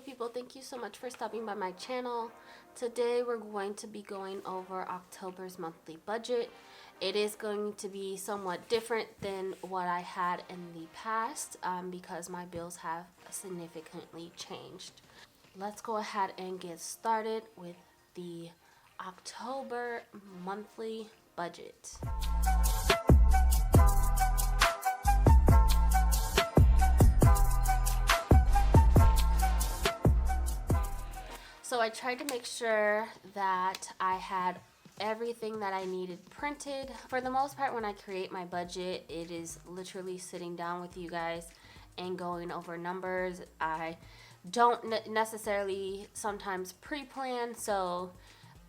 people, thank you so much for stopping by my channel. Today we're going to be going over October's monthly budget. It is going to be somewhat different than what I had in the past because my bills have significantly changed. Let's go ahead and get started with the October monthly budget. So I tried to make sure that I had everything that I needed printed. For the most part, when I create my budget, it is literally sitting down with you guys and going over numbers. I don't necessarily sometimes pre-plan, so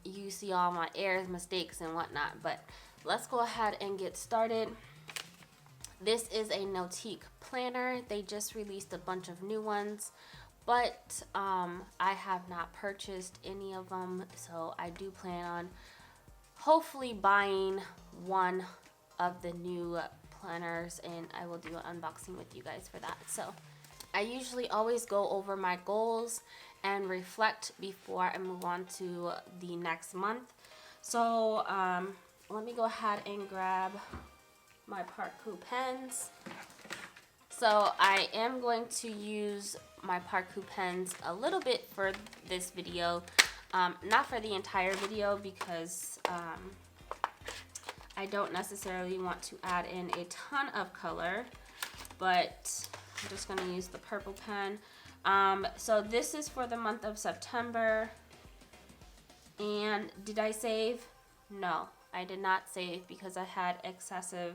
you see all my errors, mistakes, and whatnot. But let's go ahead and get started. This is a Notiq planner. They just released a bunch of new ones, but I have not purchased any of them, so I do plan on hopefully buying one of the new planners, and I will do an unboxing with you guys for that. So I usually always go over my goals and reflect before I move on to the next month. So let me go ahead and grab my Parkour pens. So I am going to use my Parkour pens a little bit for this video, not for the entire video because I don't necessarily want to add in a ton of color, but I'm just going to use the purple pen. So this is for the month of September, and did I save? No, I did not save because I had an excessive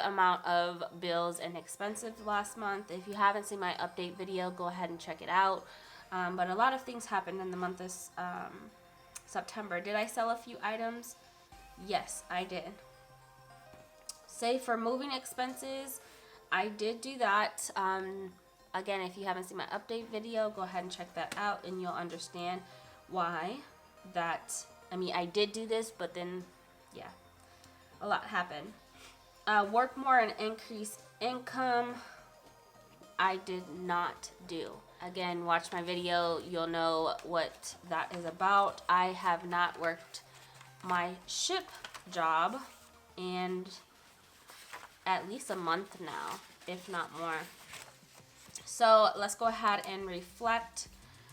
amount of bills and expenses last month. If you haven't seen my update video, go ahead and check it out. But a lot of things happened in the month of September. Did I sell a few items? Yes, I did. Save for moving expenses, I did do that. Again, if you haven't seen my update video, go ahead and check that out and you'll understand why I did do this, but then yeah, a lot happened. Work more and increase income, I did not do. Again, watch my video, you'll know what that is about. I have not worked my ship job in at least a month now, if not more. So let's go ahead and reflect.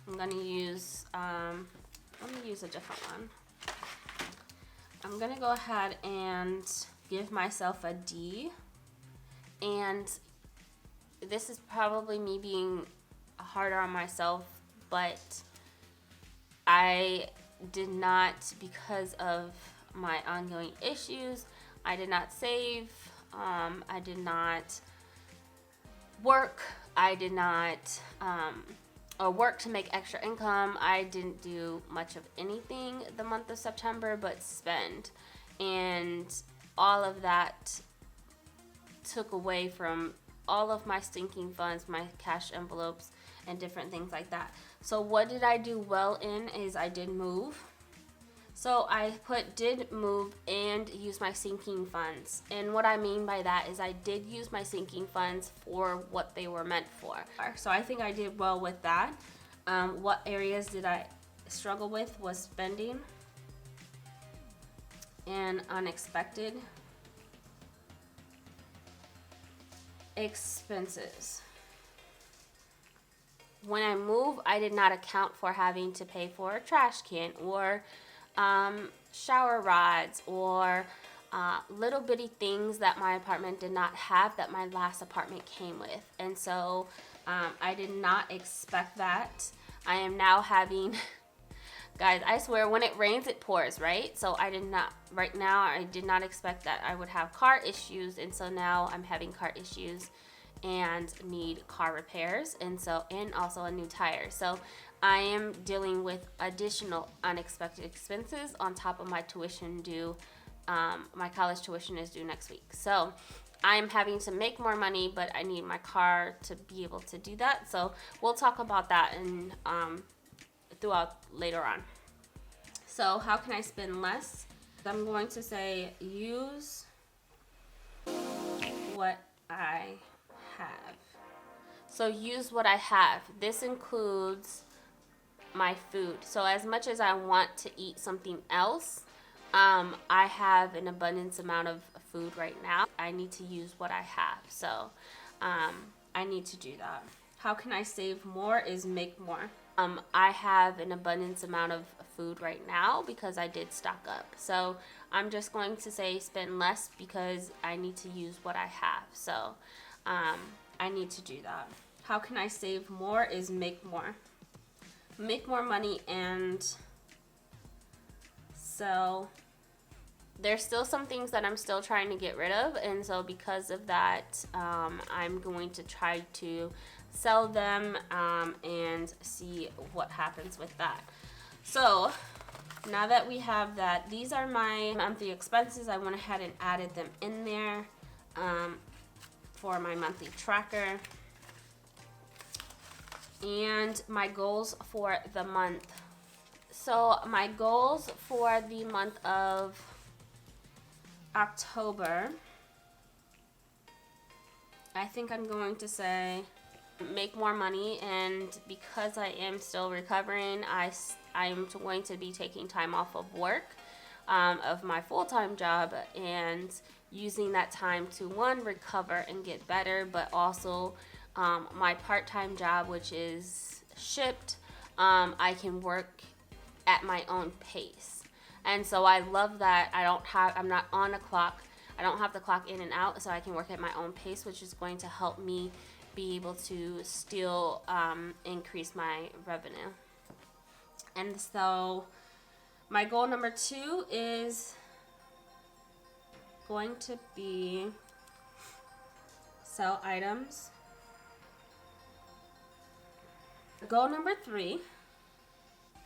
I'm gonna use, let me use a different one. I'm gonna go ahead and give myself a D, and this is probably me being harder on myself, but I did not, because of my ongoing issues, I did not save, I did not work, I did not work to make extra income. I didn't do much of anything the month of September but spend, and all of that took away from all of my stinking funds, my cash envelopes, and different things like that. So what did I do well in is I did move. So I did move and use my sinking funds. And what I mean by that is I did use my sinking funds for what they were meant for. So I think I did well with that. What areas did I struggle with was spending and unexpected expenses. When I move, I did not account for having to pay for a trash can or shower rods or little bitty things that my apartment did not have that my last apartment came with. And so I did not expect that. I am now having guys, I swear, when it rains it pours, right? So I did not expect that I would have car issues, and so now I'm having car issues and need car repairs, and also a new tire. So I am dealing with additional unexpected expenses on top of my tuition due. My college tuition is due next week. So I'm having to make more money, but I need my car to be able to do that. So we'll talk about that throughout later on. So how can I spend less? I'm going to say use what I have. So use what I have. This includes my food. So as much as I want to eat something else, I have an abundance amount of food right now. I need to use what I have. So I need to do that. How can I save more is make more. I have an abundance amount of food right now because I did stock up. So I'm just going to say spend less because I need to use what I have. So I need to do that. How can I save more is make more. Make more money and sell. There's still some things that I'm still trying to get rid of, and so because of that, I'm going to try to sell them and see what happens with that. So now that we have that, these are my monthly expenses. I went ahead and added them in there for my monthly tracker. And my goals for the month. So my goals for the month of October, I think I'm going to say make more money, and because I am still recovering, I'm going to be taking time off of work, of my full-time job, and using that time to, one, recover and get better, but also my part-time job, which is shipped, I can work at my own pace. And so I love that I'm not on a clock. I don't have to clock in and out, so I can work at my own pace, which is going to help me be able to still increase my revenue. And so my goal number 2 is going to be sell items. Goal number 3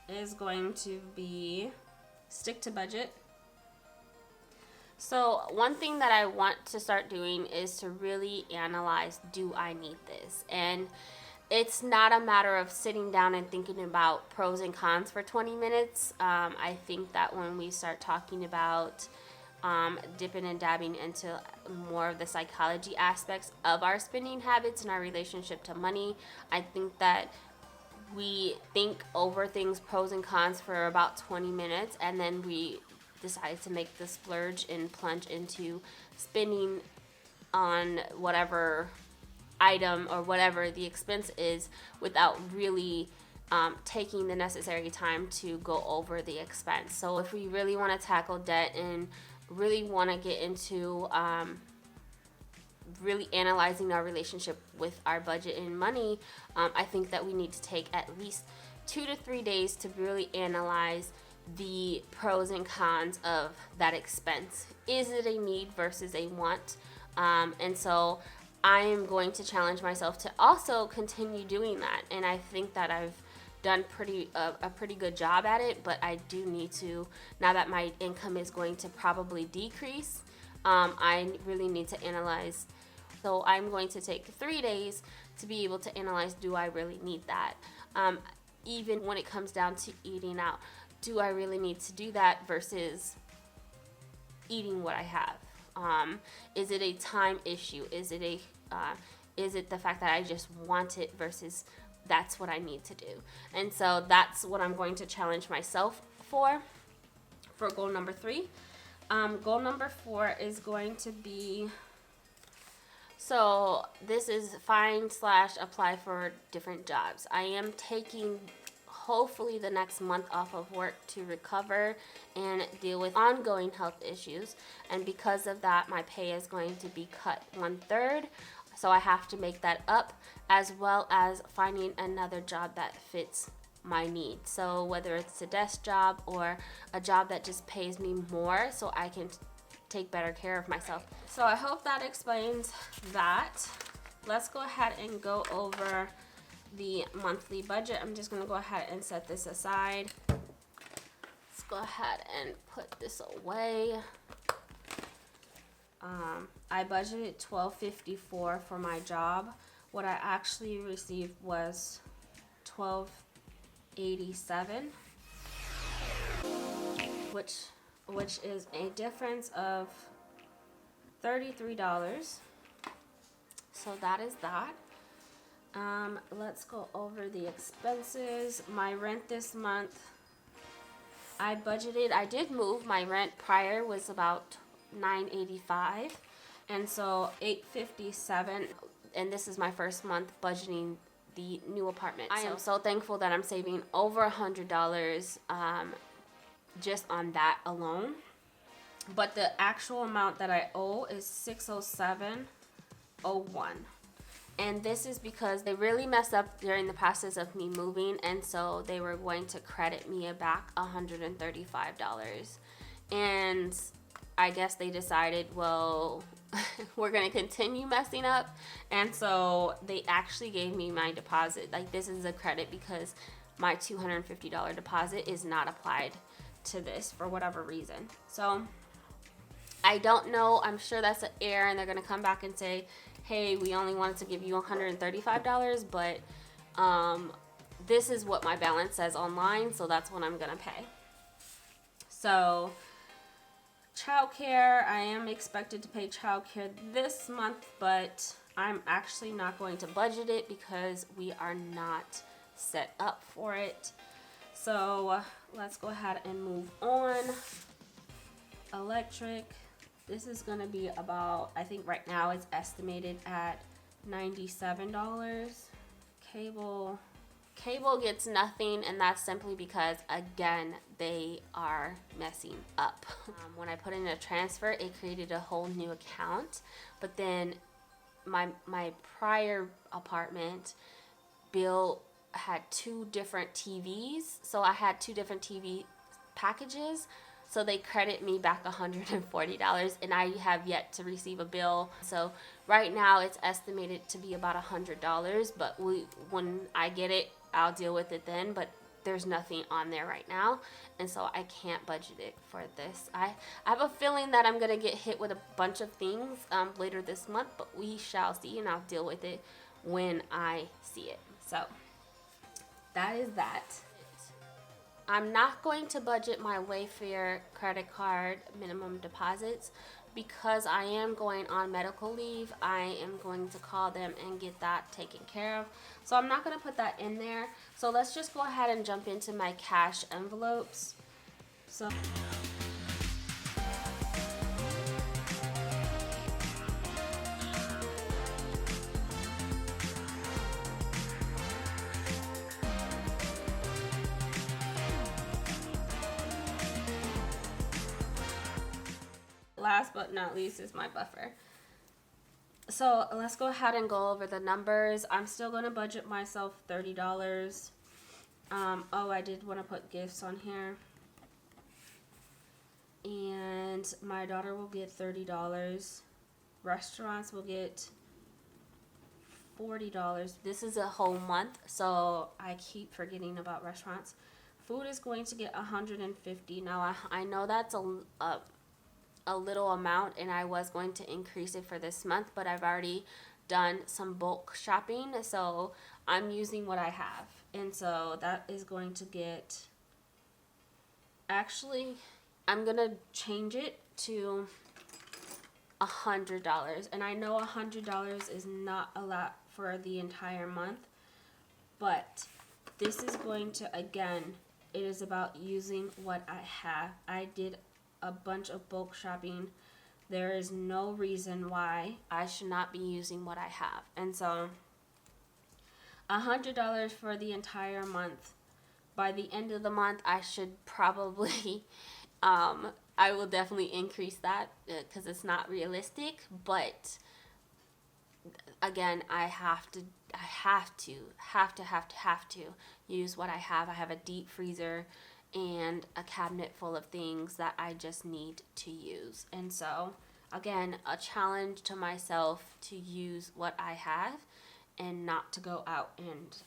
is going to be stick to budget. So one thing that I want to start doing is to really analyze, do I need this? And it's not a matter of sitting down and thinking about pros and cons for 20 minutes. I think that when we start talking about dipping and dabbing into more of the psychology aspects of our spending habits and our relationship to money, I think that we think over things, pros and cons, for about 20 minutes, and then we decide to make the splurge and plunge into spending on whatever item or whatever the expense is without really taking the necessary time to go over the expense. So if we really want to tackle debt and really want to get into really analyzing our relationship with our budget and money, I think that we need to take at least 2 to 3 days to really analyze the pros and cons of that expense. Is it a need versus a want? And so I am going to challenge myself to also continue doing that. And I think that I've done a pretty good job at it, but I do need to, now that my income is going to probably decrease, I really need to analyze. So I'm going to take 3 days to be able to analyze, do I really need that? Even when it comes down to eating out, do I really need to do that versus eating what I have? Is it a time issue? Is it the fact that I just want it versus that's what I need to do? And so that's what I'm going to challenge myself for goal number 3. Goal number 4 is going to be, so this is find/apply for different jobs. I am taking hopefully the next month off of work to recover and deal with ongoing health issues, and because of that my pay is going to be cut 1/3, so I have to make that up, as well as finding another job that fits my needs. So whether it's a desk job or a job that just pays me more so I can take better care of myself. So I hope that explains that. Let's go ahead and go over the monthly budget. I'm just gonna go ahead and set this aside. Let's go ahead and put this away. I budgeted $12.54 for my job. What I actually received was $12.87, which is a difference of $33. So that is that. Let's go over the expenses. My rent this month, I budgeted, I did move. My rent prior was about $985, and so $857, and this is my first month budgeting the new apartment. I am so thankful that I'm saving over $100 just on that alone. But the actual amount that I owe is $607.01. And this is because they really messed up during the process of me moving, and so they were going to credit me back $135. And I guess they decided, well, we're going to continue messing up. And so they actually gave me my deposit. Like, this is a credit because my $250 deposit is not applied to this for whatever reason. So I don't know. I'm sure that's an error, and they're going to come back and say, hey, we only wanted to give you $135, but this is what my balance says online, so that's what I'm gonna pay. So childcare, I am expected to pay childcare this month, but I'm actually not going to budget it because we are not set up for it. So let's go ahead and move on. Electric. This is going to be about, I think right now it's estimated at $97. Cable gets nothing, and that's simply because, again, they are messing up. When I put in a transfer, it created a whole new account, but then my prior apartment bill had 2 different TVs, so I had 2 different TV packages. So they credit me back $140, and I have yet to receive a bill. So right now it's estimated to be about $100, but when I get it, I'll deal with it then. But there's nothing on there right now, and so I can't budget it for this. I have a feeling that I'm gonna get hit with a bunch of things later this month, but we shall see, and I'll deal with it when I see it. So that is that. I'm not going to budget my Wayfair credit card minimum deposits because I am going on medical leave. I am going to call them and get that taken care of. So I'm not going to put that in there. So let's just go ahead and jump into my cash envelopes. So last but not least is my buffer. So let's go ahead and go over the numbers. I'm still going to budget myself $30. Oh, I did want to put gifts on here. And my daughter will get $30. Restaurants will get $40. This is a whole month, so I keep forgetting about restaurants. Food is going to get $150. Now I know that's a little amount, and I was going to increase it for this month, but I've already done some bulk shopping, so I'm using what I have. And so that is going to get, actually I'm gonna change it to $100. And I know $100 is not a lot for the entire month, but this is going to, again, it is about using what I have. I did a bunch of bulk shopping. There is no reason why I should not be using what I have. And so $100 for the entire month. By the end of the month, I should probably I will definitely increase that because it's not realistic, but again, I have to use what I have. I have a deep freezer and a cabinet full of things that I just need to use. And so, again, a challenge to myself to use what I have and not to go out and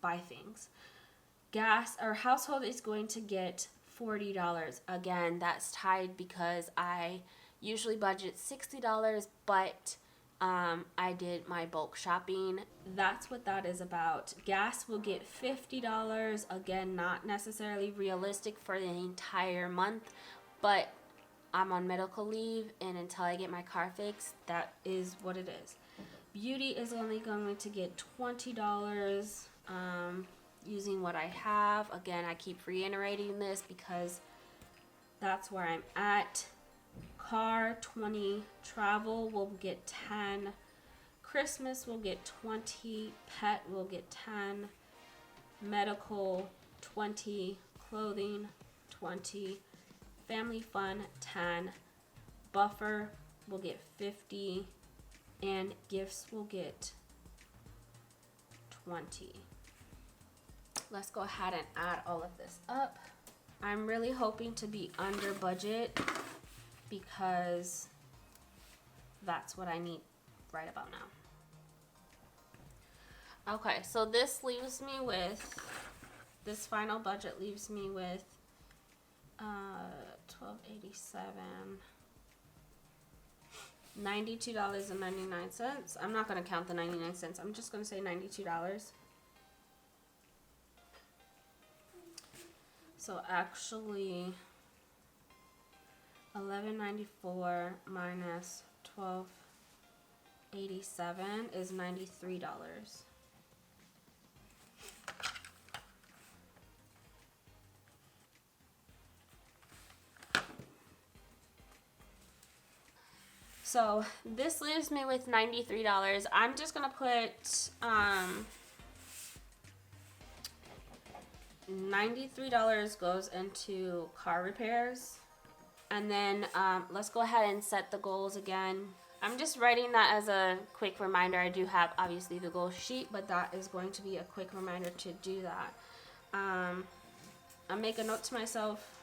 buy things. Gas, our household is going to get $40. Again, that's tied because I usually budget $60, but I did my bulk shopping. That's what that is about. Gas will get $50. Again, not necessarily realistic for the entire month, but I'm on medical leave, and until I get my car fixed, that is what it is. Beauty is only going to get $20 using what I have. Again, I keep reiterating this because that's where I'm at. Car, 20. Travel will get 10. Christmas will get 20. Pet will get 10. Medical, 20. Clothing, 20. Family fun, 10. Buffer will get 50. And gifts will get 20. Let's go ahead and add all of this up. I'm really hoping to be under budget because that's what I need right about now. Okay, so this leaves me with, this final budget leaves me with $12.87, $92.99. I'm not going to count the 99 cents. I'm just going to say $92. So actually, $11.94 minus $12.87 is $93. So this leaves me with $93. I'm just gonna put $93 goes into car repairs, and then let's go ahead and set the goals again. I'm just writing that as a quick reminder. I do have obviously the goal sheet, but that is going to be a quick reminder to do that. I'll make a note to myself.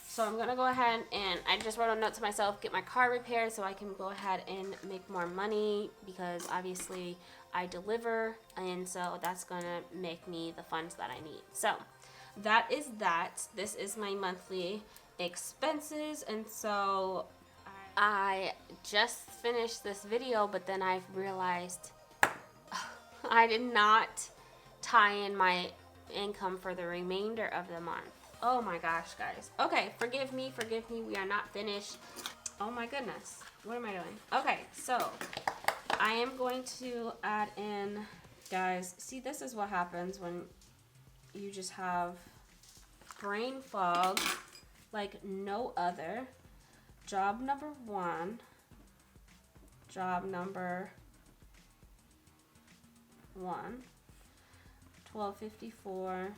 So I'm gonna go ahead and I just wrote a note to myself, get my car repaired so I can go ahead and make more money, because obviously I deliver, and so that's gonna make me the funds that I need. So that is that. This is my monthly expenses, and so I just finished this video, but then I realized I did not tie in my income for the remainder of the month. Oh my gosh, guys. Okay, forgive me, we are not finished. Oh my goodness, what am I doing? Okay, so I am going to add in, guys, see, this is what happens when you just have brain fog like no other. Job number 1, job number 1, $12.54.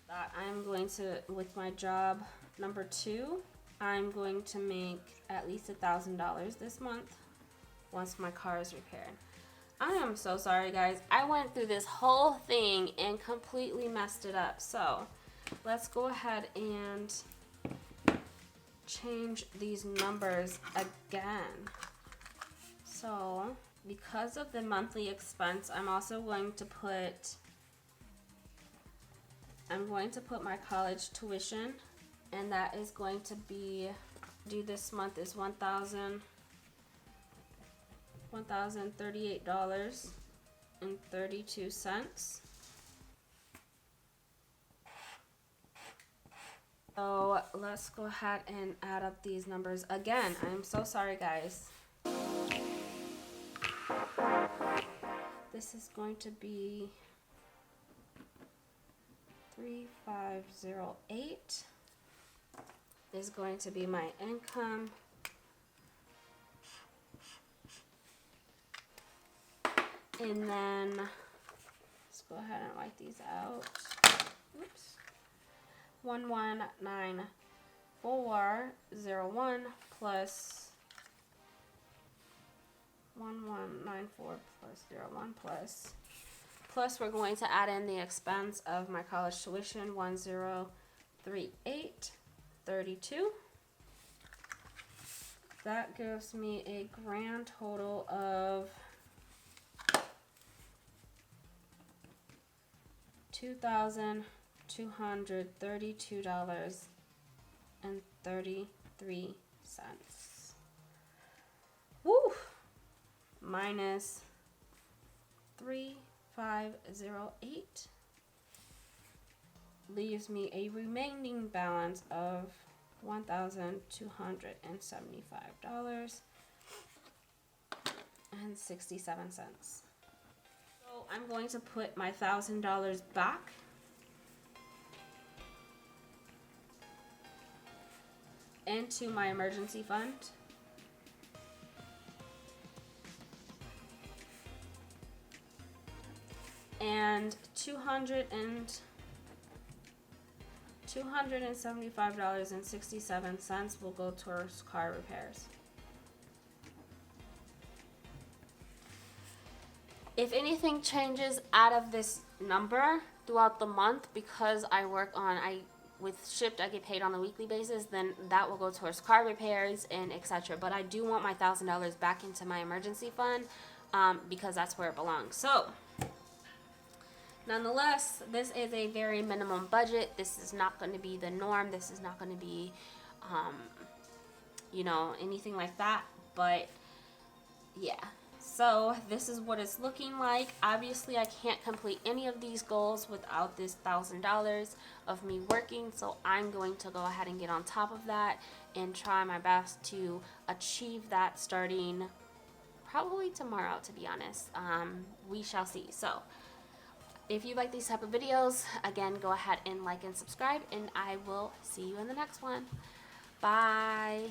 That I'm going to, with my job number 2, I'm going to make at least $1,000 this month once my car is repaired. I am so sorry, guys. I went through this whole thing and completely messed it up. So let's go ahead and change these numbers again. So because of the monthly expense, I'm also going to put my college tuition, and that is going to be due this month is $1,038.32. So let's go ahead and add up these numbers again. I'm so sorry, guys. This is going to be 3,508 is going to be my income. And then let's go ahead and write these out. Oops. 119401 plus 1194 plus 01 plus we're going to add in the expense of my college tuition, $1038.32. That gives me a grand total of $2,232.33. Woo! Minus 3,508 leaves me a remaining balance of $1,275.67. So I'm going to put my $1,000 back. Into my emergency fund. And $275.67 will go towards car repairs. If anything changes out of this number throughout the month, because I work on, with Shipped I get paid on a weekly basis, then that will go towards car repairs and etc. But I do want my $1,000 back into my emergency fund because that's where it belongs. So nonetheless, this is a very minimum budget. This is not going to be the norm. This is not going to be, you know, anything like that. But yeah. So this is what it's looking like. Obviously, I can't complete any of these goals without this $1,000 of me working. So I'm going to go ahead and get on top of that and try my best to achieve that starting probably tomorrow, to be honest. We shall see. So if you like these type of videos, again, go ahead and like and subscribe, and I will see you in the next one. Bye.